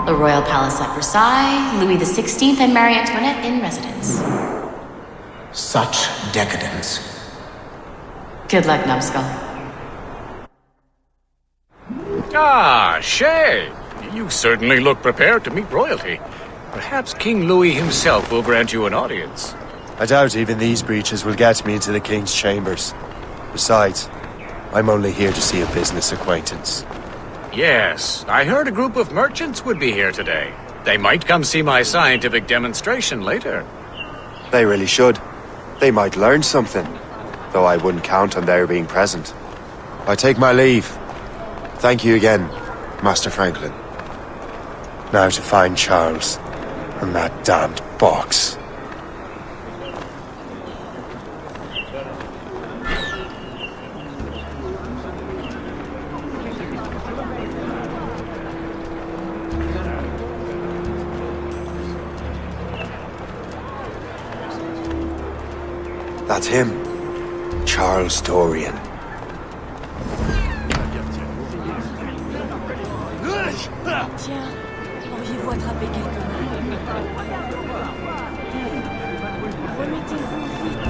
The Royal Palace at Versailles, Louis XVI and Marie Antoinette in residence. Such decadence. Good luck, numbskull. Ah, Shay! You certainly look prepared to meet royalty. Perhaps King Louis himself will grant you an audience. I doubt even these breaches will get me into the King's chambers. Besides, I'm only here to see a business acquaintance. Yes, I heard a group of merchants would be here today. They might come see my scientific demonstration later. They really should. They might learn something, though I wouldn't count on their being present. I take my leave. Thank you again, Master Franklin. Now to find Charles and that damned box. That's him, Charles Dorian. Tiens, auriez-vous attrapé quelque main? Remettez-vous vite.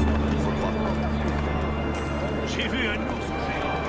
J'ai vu un ours géant.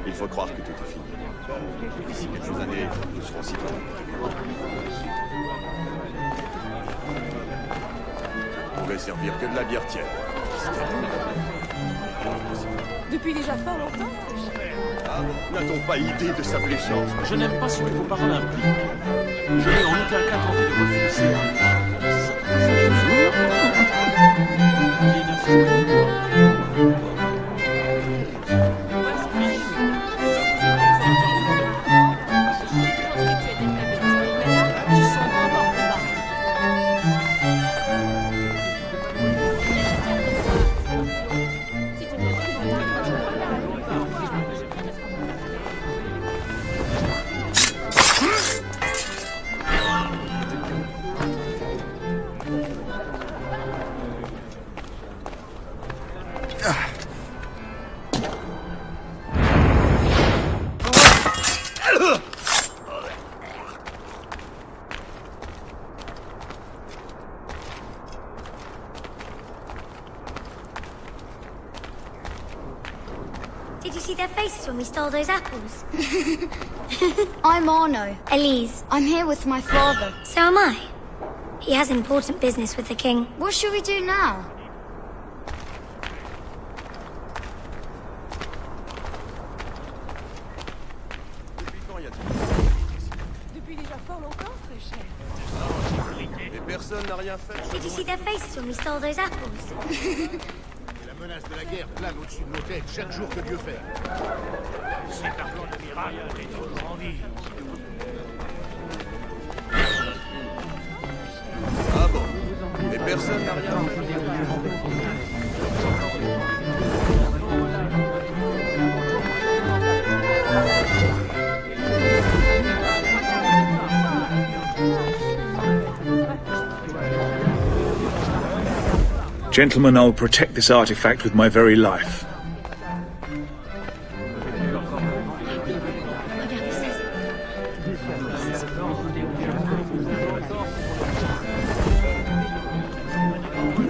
Il faut croire que tout est fini. D'ici quelques années, nous serons citoyens. On pourrait servir que de la bière tiède. Depuis déjà fort longtemps? Ah, n'a-t-on pas idée de sa méchance? Je n'aime pas ce que vos paroles impliquent. Je n'ai en aucun cas tenté de refuser Did you see their faces when we stole those apples? I'm Arno. Elise. I'm here with my father. So am I. He has important business with the king. What should we do now? Depuis déjà fort longtemps, très cher. Et personne n'a rien fait. Did you see their faces when we stole those apples? La menace de la guerre plane au-dessus de nos têtes chaque jour que Dieu fait. Cet argent de miracle est toujours en vie. Gentlemen, I'll protect this artifact with my very life.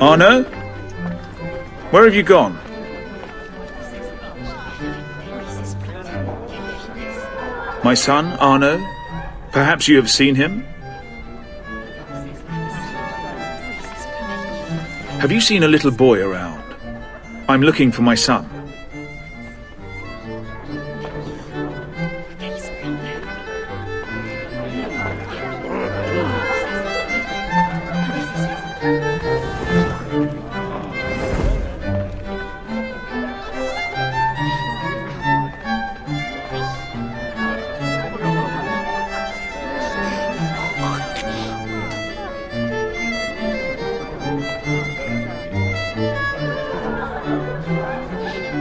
Arno? Where have you gone? My son, Arno? Perhaps you have seen him? Have you seen a little boy around? I'm looking for my son.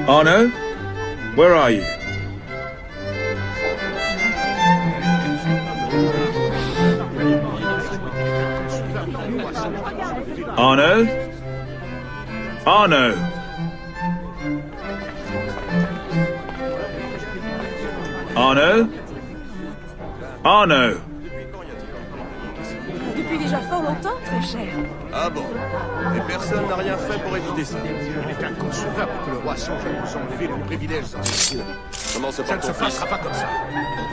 Arno? Where are you? Arno? Arno! Arno? Arno! Depuis déjà fort longtemps, très cher. Ah bon? Et personne n'a rien fait pour éviter ça. Il est inconcevable que le roi songe à nous enlever nos privilèges anciens. Comment se Ça ne porte se ton fils? passera pas comme ça.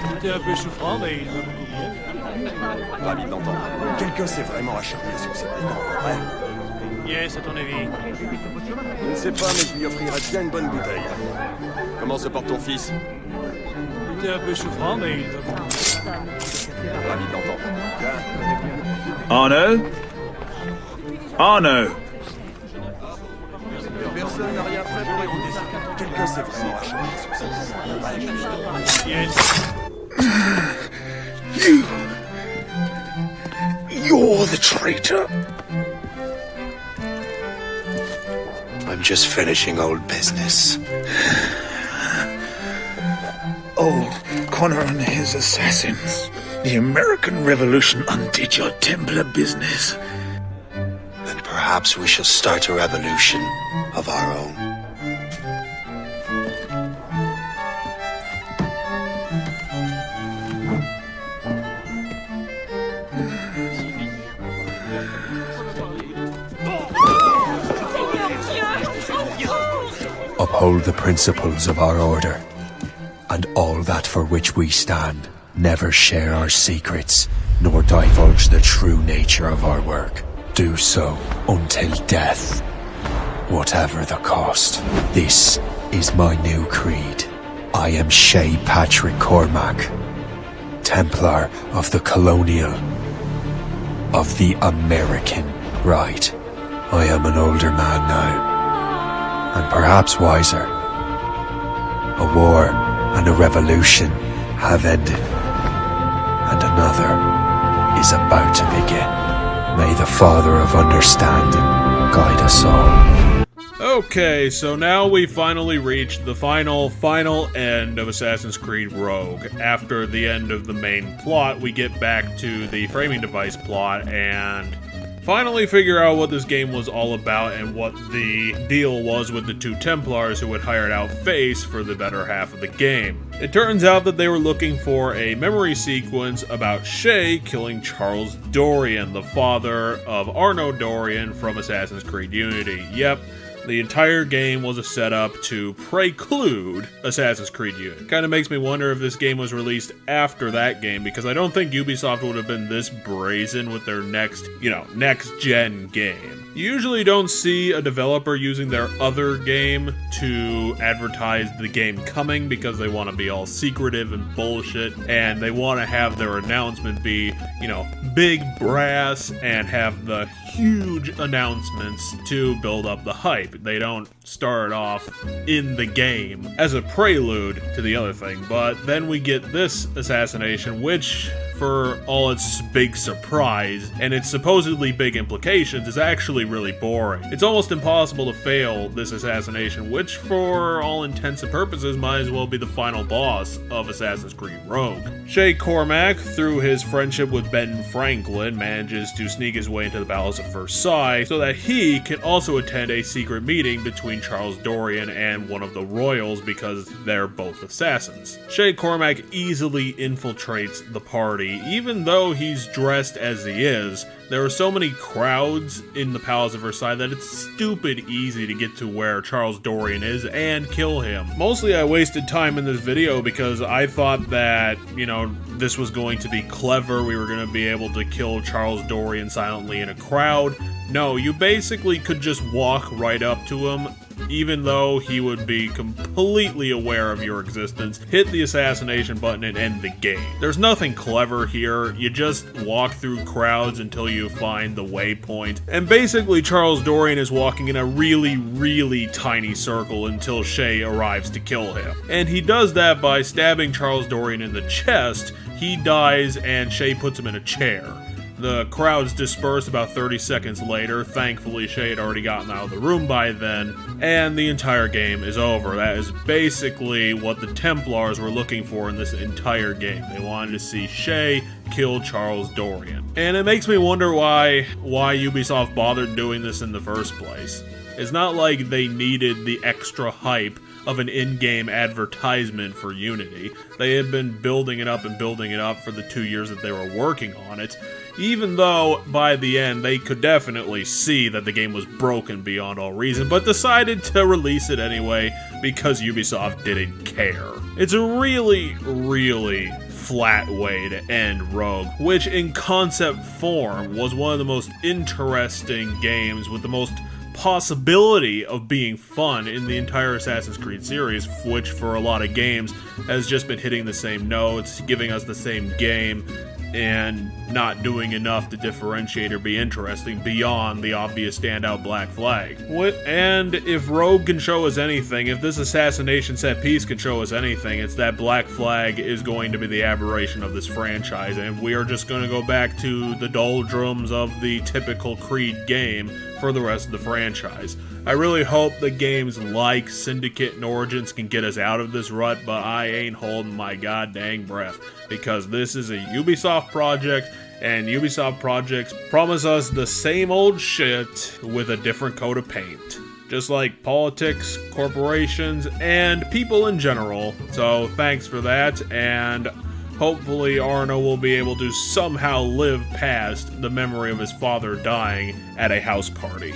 J'étais un peu souffrant, mais il va beaucoup mieux. Ravi de l'entendre. Quelqu'un s'est vraiment acharné sur ces brigands, ouais? Yes, à ton avis. Je ne sais pas, mais je lui offrirai bien une bonne bouteille. Comment se porte ton fils? J'étais un peu souffrant, mais il va beaucoup mieux. Ravi de l'entendre. Arno? Arno! Personne n'a rien fait pour éviter ça. Quelqu'un s'est vraiment acharné sur ces brigands. Yes. You're the traitor! I'm just finishing old business. Old Connor and his assassins. The American Revolution undid your Templar business. Then perhaps we shall start a revolution of our own. Uphold the principles of our order, and all that for which we stand. Never share our secrets, nor divulge the true nature of our work. Do so until death, whatever the cost. This is my new creed. I am Shay Cormac, Templar of the Colonial, of the American right. I am an older man now, and perhaps wiser. A war and a revolution have ended, and another is about to begin. May the Father of Understanding guide us all. Okay, so now we finally reached the final end of Assassin's Creed Rogue. After the end of the main plot, we get back to the framing device plot and finally figure out what this game was all about and what the deal was with the two Templars who had hired out Face for the better half of the game. It turns out that they were looking for a memory sequence about Shay killing Charles Dorian, the father of Arno Dorian from Assassin's Creed Unity. Yep. The entire game was a setup to preclude Assassin's Creed Unity. Kind of makes me wonder if this game was released after that game, because I don't think Ubisoft would have been this brazen with their next-gen game. You usually don't see a developer using their other game to advertise the game coming because they want to be all secretive and bullshit, and they want to have their announcement be, big brass and have the huge announcements to build up the hype. They don't start off in the game as a prelude to the other thing. But then we get this assassination, which for all its big surprise and its supposedly big implications, is actually really boring. It's almost impossible to fail this assassination, which for all intents and purposes might as well be the final boss of Assassin's Creed Rogue. Shay Cormac, through his friendship with Ben Franklin, manages to sneak his way into the Palace of Versailles so that he can also attend a secret meeting between Charles Dorian and one of the royals because they're both assassins. Shay Cormac easily infiltrates the party. Even though he's dressed as he is, there are so many crowds in the Palace of Versailles that it's stupid easy to get to where Charles Dorian is and kill him. Mostly I wasted time in this video because I thought that, you know, this was going to be clever. We were going to be able to kill Charles Dorian silently in a crowd. No, you basically could just walk right up to him, even though he would be completely aware of your existence, hit the assassination button and end the game. There's nothing clever here. You just walk through crowds until you find the waypoint. And basically Charles Dorian is walking in a really, really tiny circle until Shay arrives to kill him. And he does that by stabbing Charles Dorian in the chest. He dies and Shay puts him in a chair. The crowds disperse about 30 seconds later. Thankfully, Shay had already gotten out of the room by then, and the entire game is over. That is basically what the Templars were looking for in this entire game. They wanted to see Shay kill Charles Dorian. And it makes me wonder why Ubisoft bothered doing this in the first place. It's not like they needed the extra hype of an in-game advertisement for Unity. They had been building it up for the 2 years that they were working on it, even though by the end they could definitely see that the game was broken beyond all reason, but decided to release it anyway because Ubisoft didn't care. It's a really, really flat way to end Rogue, which in concept form was one of the most interesting games with the most possibility of being fun in the entire Assassin's Creed series, which for a lot of games has just been hitting the same notes, giving us the same game, and not doing enough to differentiate or be interesting beyond the obvious standout black flag. And if Rogue can show us anything, if this assassination set piece can show us anything, it's that black flag is going to be the aberration of this franchise, and we are just going to go back to the doldrums of the typical Creed game for the rest of the franchise. I really hope that games like Syndicate and Origins can get us out of this rut, but I ain't holding my god dang breath, because this is a Ubisoft project, and Ubisoft projects promise us the same old shit with a different coat of paint. Just like politics, corporations, and people in general. So thanks for that, and hopefully Arno will be able to somehow live past the memory of his father dying at a house party.